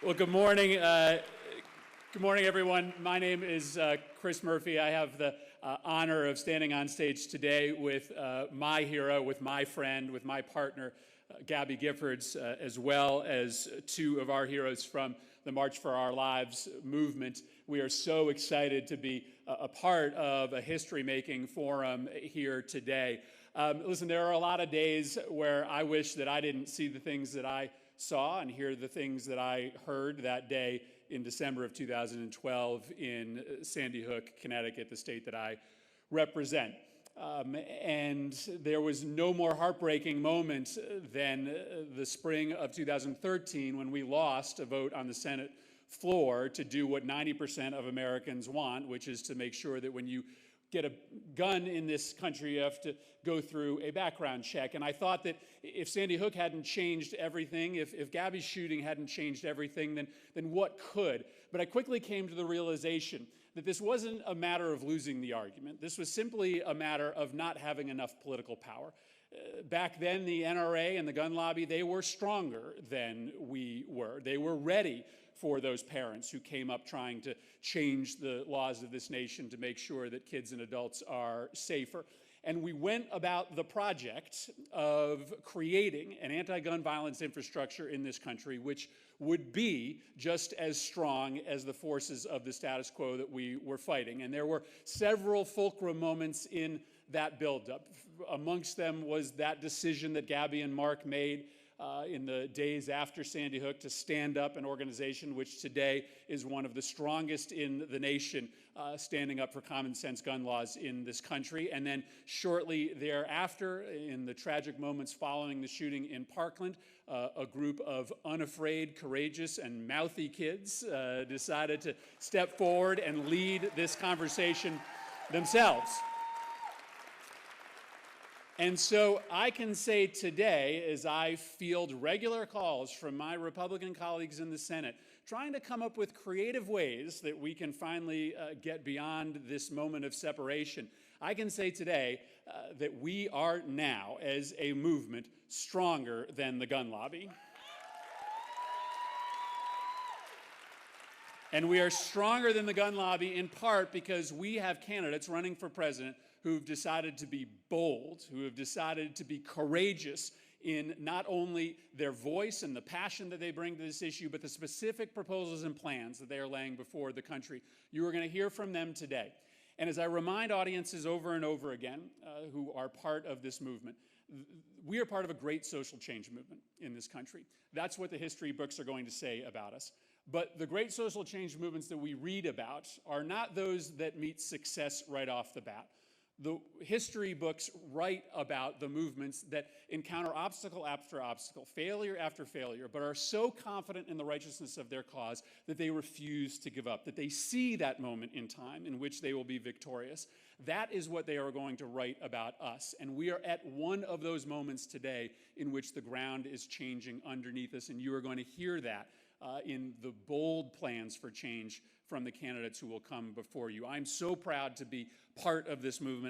Well, good morning. Good morning, everyone. My name is Chris Murphy. I have the honor of standing on stage today with my hero, with my friend, with my partner, Gabby Giffords, as well as two of our heroes from the March for Our Lives movement. We are so excited to be a part of a history-making forum here today. Listen, there are a lot of days where I wish that I didn't see the things that I saw and hear the things that I heard that day in December of 2012 in Sandy Hook, Connecticut, the state that I represent. And there was no more heartbreaking moment than the spring of 2013 when we lost a vote on the Senate floor to do what 90% of Americans want, which is to make sure that when you get a gun in this country, you have to go through a background check. And I thought that if Sandy Hook hadn't changed everything, if Gabby's shooting hadn't changed everything, then what could? But I quickly came to the realization that this wasn't a matter of losing the argument. This was simply a matter of not having enough political power. Back then, the NRA and the gun lobby, they were stronger than we were. They were ready for those parents who came up trying to change the laws of this nation to make sure that kids and adults are safer. And we went about the project of creating an anti-gun violence infrastructure in this country, which would be just as strong as the forces of the status quo that we were fighting. And there were several fulcrum moments in that buildup. Amongst them was that decision that Gabby and Mark made in the days after Sandy Hook to stand up an organization which today is one of the strongest in the nation, standing up for common sense gun laws in this country. And then shortly thereafter, in the tragic moments following the shooting in Parkland, a group of unafraid, courageous, and mouthy kids decided to step forward and lead this conversation themselves. And so I can say today, as I field regular calls from my Republican colleagues in the Senate, trying to come up with creative ways that we can finally get beyond this moment of separation, I can say today that we are now, as a movement, stronger than the gun lobby. And we are stronger than the gun lobby in part because we have candidates running for president who've decided to be bold, who have decided to be courageous in not only their voice and the passion that they bring to this issue, but the specific proposals and plans that they are laying before the country. You are going to hear from them today. And as I remind audiences over and over again who are part of this movement, we are part of a great social change movement in this country. That's what the history books are going to say about us. But the great social change movements that we read about are not those that meet success right off the bat. The history books write about the movements that encounter obstacle after obstacle, failure after failure, but are so confident in the righteousness of their cause that they refuse to give up, that they see that moment in time in which they will be victorious. That is what they are going to write about us. And we are at one of those moments today in which the ground is changing underneath us, and you are going to hear that in the bold plans for change from the candidates who will come before you. I'm so proud to be part of this movement.